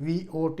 VOT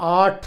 8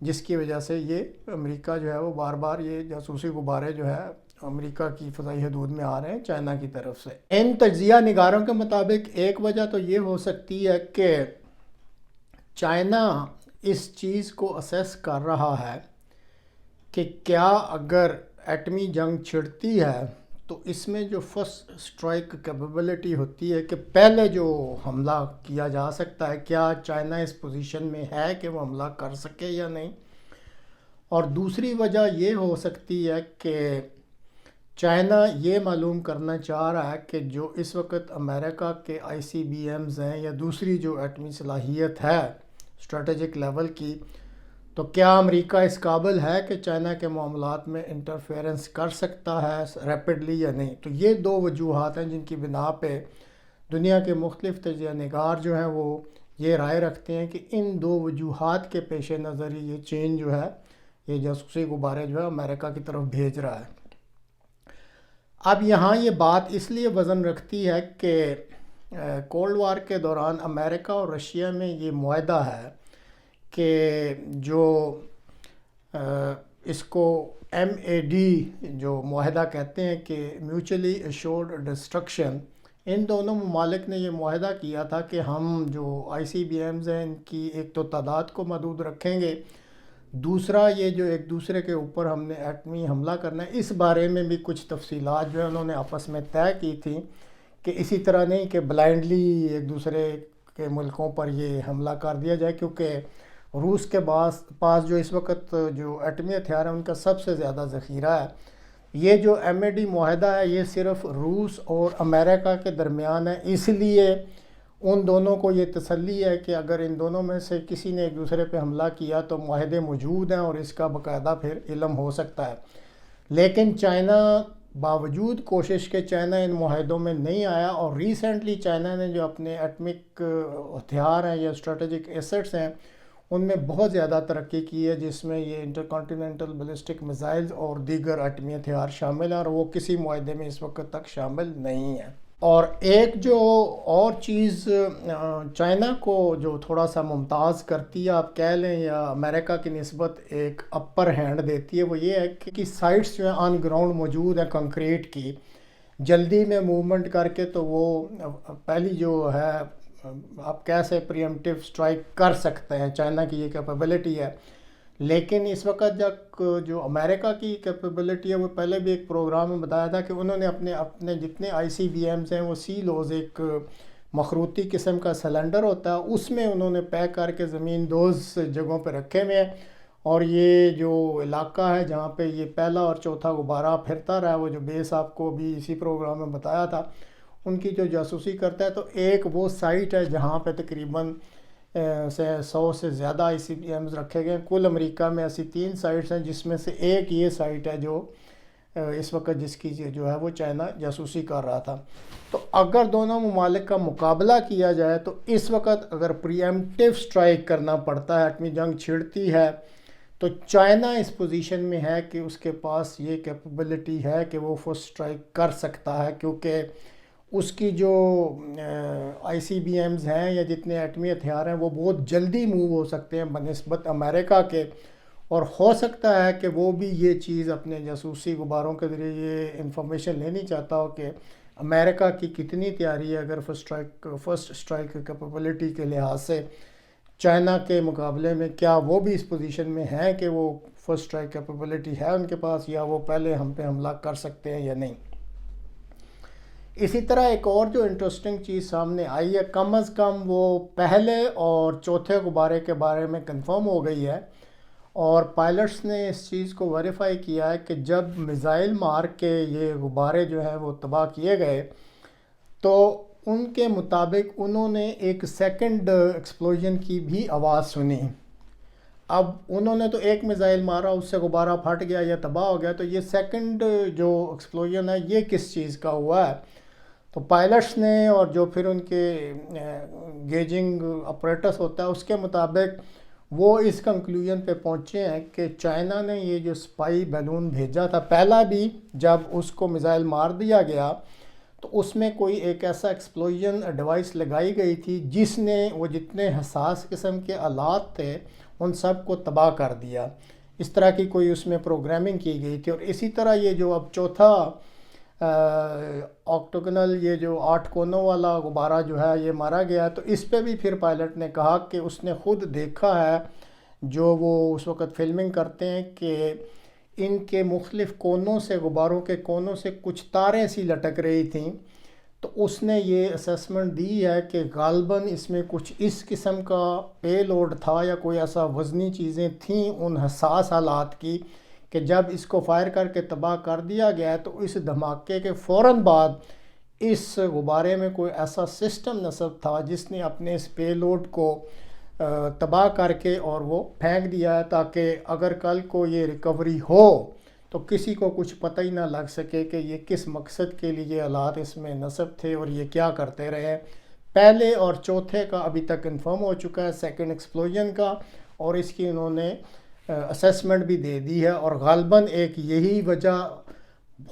جس کی وجہ سے یہ امریکہ جو ہے وہ بار بار یہ جاسوسی غبارے جو ہے امریکہ کی فضائی حدود میں آ رہے ہیں چائنا کی طرف سے۔ ان تجزیہ نگاروں کے مطابق ایک وجہ تو یہ ہو سکتی ہے کہ چائنا اس چیز کو اسیس کر رہا ہے کہ کیا اگر ایٹمی جنگ چھڑتی ہے تو اس میں جو فرسٹ اسٹرائک کیپیبلٹی ہوتی ہے کہ پہلے جو حملہ کیا جا سکتا ہے، کیا چائنا اس پوزیشن میں ہے کہ وہ حملہ کر سکے یا نہیں۔ اور دوسری وجہ یہ ہو سکتی ہے کہ چائنا یہ معلوم کرنا چاہ رہا ہے کہ جو اس وقت امریکہ کے آئی سی بی ایمز ہیں یا دوسری جو ایٹمی صلاحیت ہے اسٹریٹجک لیول کی، تو کیا امریکہ اس قابل ہے کہ چائنا کے معاملات میں انٹرفیئرنس کر سکتا ہے ریپڈلی یا نہیں۔ تو یہ دو وجوہات ہیں جن کی بنا پہ دنیا کے مختلف تجزیہ نگار جو ہیں وہ یہ رائے رکھتے ہیں کہ ان دو وجوہات کے پیش نظر ہی یہ چین جو ہے یہ جاسوسی غبارے جو ہے امریکہ کی طرف بھیج رہا ہے۔ اب یہاں یہ بات اس لیے وزن رکھتی ہے کہ کولڈ وار کے دوران امریکہ اور رشیا میں یہ معاہدہ ہے کہ جو اس کو MAD جو معاہدہ کہتے ہیں کہ میوچلی ایشورڈ ڈسٹرکشن، ان دونوں ممالک نے یہ معاہدہ کیا تھا کہ ہم جو آئی سی بی ایمز ہیں ان کی ایک تو تعداد کو محدود رکھیں گے، دوسرا یہ جو ایک دوسرے کے اوپر ہم نے ایٹمی حملہ کرنا ہے اس بارے میں بھی کچھ تفصیلات جو ہے انہوں نے آپس میں طے کی تھیں کہ اسی طرح نہیں کہ بلائنڈلی ایک دوسرے کے ملکوں پر یہ حملہ کر دیا جائے، کیونکہ روس کے پاس جو اس وقت جو ایٹمی ہتھیار ہیں ان کا سب سے زیادہ ذخیرہ ہے۔ یہ جو MAD معاہدہ ہے یہ صرف روس اور امریکہ کے درمیان ہے، اس لیے ان دونوں کو یہ تسلی ہے کہ اگر ان دونوں میں سے کسی نے ایک دوسرے پہ حملہ کیا تو معاہدے موجود ہیں اور اس کا باقاعدہ پھر علم ہو سکتا ہے۔ لیکن چائنا باوجود کوشش کے چائنا ان معاہدوں میں نہیں آیا، اور ریسنٹلی چائنا نے جو اپنے ایٹمک ہتھیار ہیں یا اسٹریٹجک ایسٹس ہیں ان میں بہت زیادہ ترقی کی ہے، جس میں یہ انٹر کانٹیننٹل بیلسٹک میزائلز اور دیگر ایٹمی ہتھیار شامل ہیں، اور وہ کسی معاہدے میں اس وقت تک شامل نہیں ہیں۔ اور ایک جو اور چیز چائنا کو جو تھوڑا سا ممتاز کرتی ہے آپ کہہ لیں یا امریکہ کی نسبت ایک اپر ہینڈ دیتی ہے، وہ یہ ہے کہ سائٹس جو ہیں آن گراؤنڈ موجود ہیں کنکریٹ کی، جلدی میں موومنٹ کر کے تو وہ پہلی جو ہے آپ کیسے پریمپٹیو سٹرائک کر سکتے ہیں، چائنا کی یہ کیپیبلٹی ہے۔ لیکن اس وقت جب جو امریکہ کی کیپیبلٹی ہے وہ پہلے بھی ایک پروگرام میں بتایا تھا کہ انہوں نے اپنے جتنے آئی سی بی ایمز ہیں وہ سیلوز ایک مخروطی قسم کا سلنڈر ہوتا ہے، اس میں انہوں نے پیک کر کے زمین دوز جگہوں پہ رکھے ہوئے ہیں، اور یہ جو علاقہ ہے جہاں پہ یہ پہلا اور چوتھا غبارہ پھرتا رہا ہے، وہ جو بیس آپ کو بھی اسی پروگرام میں بتایا تھا، ان کی جو جاسوسی کرتا ہے، تو ایک وہ سائٹ ہے جہاں پہ تقریباً 100 سے زیادہ آئی سی بی ایمز رکھے گئے ہیں۔ کل امریکہ میں ایسی 3 سائٹس ہیں جس میں سے ایک یہ سائٹ ہے جو اس وقت جس کی جو ہے وہ چائنا جاسوسی کر رہا تھا۔ تو اگر دونوں ممالک کا مقابلہ کیا جائے تو اس وقت اگر پریمپٹیو سٹرائک کرنا پڑتا ہے، ایٹمی جنگ چھڑتی ہے، تو چائنا اس پوزیشن میں ہے کہ اس کے پاس یہ کیپیبلٹی ہے کہ وہ فرسٹ سٹرائک کر سکتا ہے، کیونکہ اس کی جو آئی سی بی ایمز ہیں یا جتنے ایٹمی ہتھیار ہیں وہ بہت جلدی موو ہو سکتے ہیں بنسبت امریکہ کے، اور ہو سکتا ہے کہ وہ بھی یہ چیز اپنے جاسوسی غباروں کے ذریعے یہ انفارمیشن لینی چاہتا ہو کہ امریکہ کی کتنی تیاری ہے اگر فرسٹ اسٹرائک کیپیبلٹی کے لحاظ سے چائنا کے مقابلے میں، کیا وہ بھی اس پوزیشن میں ہیں کہ وہ فرسٹ اسٹرائک کیپیبلٹی ہے ان کے پاس، یا وہ پہلے ہم پہ حملہ کر سکتے ہیں یا نہیں۔ اسی طرح ایک اور جو انٹرسٹنگ چیز سامنے آئی ہے، کم از کم وہ پہلے اور چوتھے غبارے کے بارے میں کنفرم ہو گئی ہے، اور پائلٹس نے اس چیز کو ویریفائی کیا ہے کہ جب میزائل مار کے یہ غبارے جو ہیں وہ تباہ کیے گئے تو ان کے مطابق انہوں نے ایک سیکنڈ ایکسپلوژن کی بھی آواز سنی۔ اب انہوں نے تو ایک میزائل مارا، اس سے غبارہ پھٹ گیا یا تباہ ہو گیا، تو یہ سیکنڈ جو ایکسپلوژن ہے یہ کس چیز کا ہوا ہے؟ تو پائلٹس نے اور جو پھر ان کے گیجنگ اپریٹس ہوتا ہے اس کے مطابق وہ اس کنکلوژن پہ پہنچے ہیں کہ چائنا نے یہ جو سپائی بیلون بھیجا تھا پہلا بھی، جب اس کو میزائل مار دیا گیا تو اس میں کوئی ایک ایسا ایکسپلوژن ڈیوائس لگائی گئی تھی جس نے وہ جتنے حساس قسم کے آلات تھے ان سب کو تباہ کر دیا. اس طرح کی کوئی اس میں پروگرامنگ کی گئی تھی. اور اسی طرح یہ جو اب چوتھا آکٹوگنل یہ جو 8 کونوں والا غبارہ جو ہے یہ مارا گیا، تو اس پہ بھی پھر پائلٹ نے کہا کہ اس نے خود دیکھا ہے جو وہ اس وقت فلمنگ کرتے ہیں کہ ان کے مختلف کونوں سے، غباروں کے کونوں سے کچھ تاریں سی لٹک رہی تھیں. تو اس نے یہ اسیسمنٹ دی ہے کہ غالباً اس میں کچھ اس قسم کا پے لوڈ تھا یا کوئی ایسا وزنی چیزیں تھیں ان حساس حالات کی کہ جب اس کو فائر کر کے تباہ کر دیا گیا تو اس دھماکے کے فوراً بعد اس غبارے میں کوئی ایسا سسٹم نصب تھا جس نے اپنے اس پے لوڈ کو تباہ کر کے اور وہ پھینک دیا ہے، تاکہ اگر کل کو یہ ریکوری ہو تو کسی کو کچھ پتہ ہی نہ لگ سکے کہ یہ کس مقصد کے لیے حالات اس میں نصب تھے اور یہ کیا کرتے رہے. پہلے اور چوتھے کا ابھی تک کنفرم ہو چکا ہے، سیکنڈ ایکسپلوژن کا، اور اس کی انہوں نے اسیسمنٹ بھی دے دی ہے. اور غالباً ایک یہی وجہ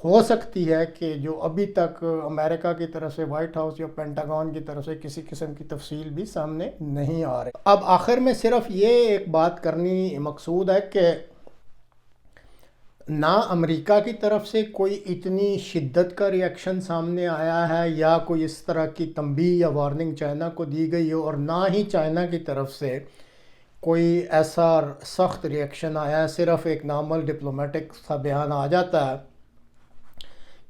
ہو سکتی ہے کہ جو ابھی تک امریکہ کی طرف سے وائٹ ہاؤس یا پینٹاگون کی طرف سے کسی قسم کی تفصیل بھی سامنے نہیں آ رہی. اب آخر میں صرف یہ ایک بات کرنی مقصود ہے کہ نہ امریکہ کی طرف سے کوئی اتنی شدت کا ریاکشن سامنے آیا ہے یا کوئی اس طرح کی تنبیہ یا وارننگ چائنا کو دی گئی ہو، اور نہ ہی چائنا کی طرف سے کوئی ایسا سخت ریاکشن آیا ہے. صرف ایک نارمل ڈپلومیٹک سا بیان آ جاتا ہے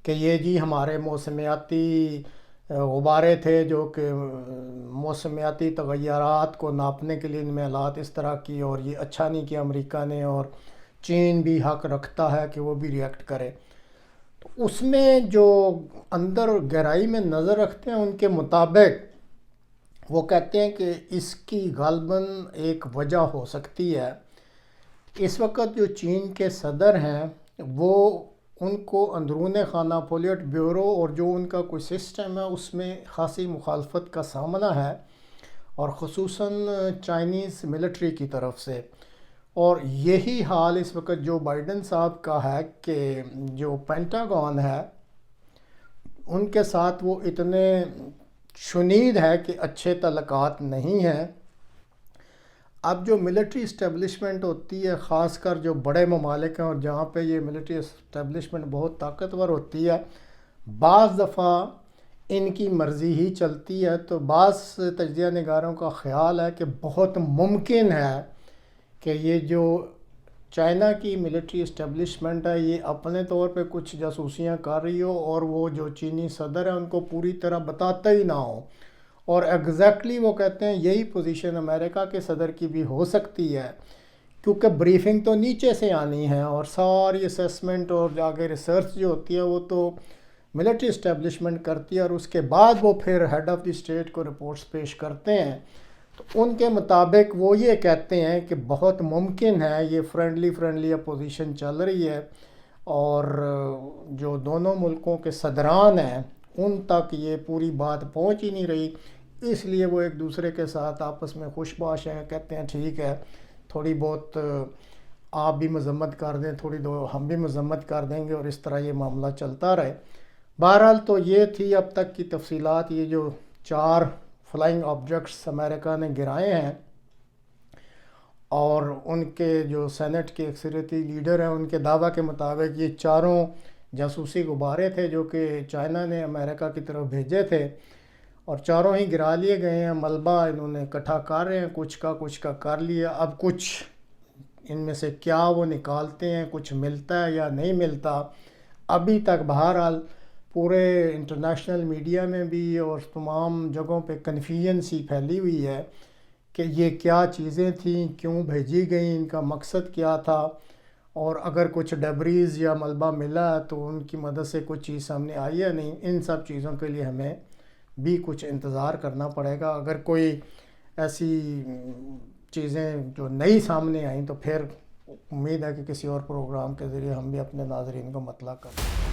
کہ یہ جی ہمارے موسمیاتی غبارے تھے جو کہ موسمیاتی تغیرات کو ناپنے کے لیے ان میں حالات اس طرح کی، اور یہ اچھا نہیں کیا امریکہ نے، اور چین بھی حق رکھتا ہے کہ وہ بھی ریئیکٹ کرے. تو اس میں جو اندر گہرائی میں نظر رکھتے ہیں ان کے مطابق وہ کہتے ہیں کہ اس کی غالباً ایک وجہ ہو سکتی ہے. اس وقت جو چین کے صدر ہیں وہ ان کو اندرون خانہ پولیٹ بیورو اور جو ان کا کوئی سسٹم ہے اس میں خاصی مخالفت کا سامنا ہے، اور خصوصاً چائنیز ملٹری کی طرف سے. اور یہی حال اس وقت جو بائیڈن صاحب کا ہے کہ جو پینٹاگون ہے ان کے ساتھ وہ اتنے شنید ہے کہ اچھے تعلقات نہیں ہیں. اب جو ملٹری اسٹیبلشمنٹ ہوتی ہے، خاص کر جو بڑے ممالک ہیں اور جہاں پہ یہ ملٹری اسٹیبلشمنٹ بہت طاقتور ہوتی ہے، بعض دفعہ ان کی مرضی ہی چلتی ہے. تو بعض تجزیہ نگاروں کا خیال ہے کہ بہت ممکن ہے کہ یہ جو چائنا کی ملٹری اسٹیبلشمنٹ ہے یہ اپنے طور پہ کچھ جاسوسیاں کر رہی ہو اور وہ جو چینی صدر ہیں ان کو پوری طرح بتاتا ہی نہ ہو. اور ایگزیکٹلی وہ کہتے ہیں یہی پوزیشن امریکہ کے صدر کی بھی ہو سکتی ہے، کیونکہ بریفنگ تو نیچے سے آنی ہے اور ساری اسیسمنٹ اور آگے ریسرچ جو ہوتی ہے وہ تو ملٹری اسٹیبلشمنٹ کرتی ہے، اور اس کے بعد وہ پھر ہیڈ آف دی اسٹیٹ کو رپورٹس پیش کرتے ہیں. تو ان کے مطابق وہ یہ کہتے ہیں کہ بہت ممکن ہے یہ فرینڈلی اپوزیشن چل رہی ہے، اور جو دونوں ملکوں کے صدران ہیں ان تک یہ پوری بات پہنچ ہی نہیں رہی، اس لیے وہ ایک دوسرے کے ساتھ آپس میں خوش باش ہیں. کہتے ہیں ٹھیک ہے تھوڑی بہت آپ بھی مذمت کر دیں، تھوڑی دو ہم بھی مذمت کر دیں گے، اور اس طرح یہ معاملہ چلتا رہے. بہرحال تو یہ تھی اب تک کی تفصیلات. یہ جو 4 فلائنگ آبجیکٹس امریکہ نے گرائے ہیں اور ان کے جو سینٹ کے اکثریتی لیڈر ہیں ان کے دعویٰ کے مطابق یہ چاروں جاسوسی غبارے تھے جو کہ چائنا نے امریکہ کی طرف بھیجے تھے، اور چاروں ہی گرا لیے گئے ہیں. ملبہ انہوں نے اکٹھا کر رہے ہیں، کچھ کا کر لیا. اب کچھ ان میں سے کیا وہ نکالتے ہیں، کچھ ملتا ہے یا نہیں ملتا ابھی تک. بہرحال پورے انٹرنیشنل میڈیا میں بھی اور تمام جگہوں پہ کنفیوژن سی پھیلی ہوئی ہے کہ یہ کیا چیزیں تھیں، کیوں بھیجی گئیں، ان کا مقصد کیا تھا، اور اگر کچھ ڈیبریز یا ملبہ ملا ہے تو ان کی مدد سے کچھ چیز سامنے آئی ہے نہیں. ان سب چیزوں کے لیے ہمیں بھی کچھ انتظار کرنا پڑے گا. اگر کوئی ایسی چیزیں جو نئی سامنے آئیں تو پھر امید ہے کہ کسی اور پروگرام کے ذریعے ہم بھی اپنے ناظرین کو مطلع کریں.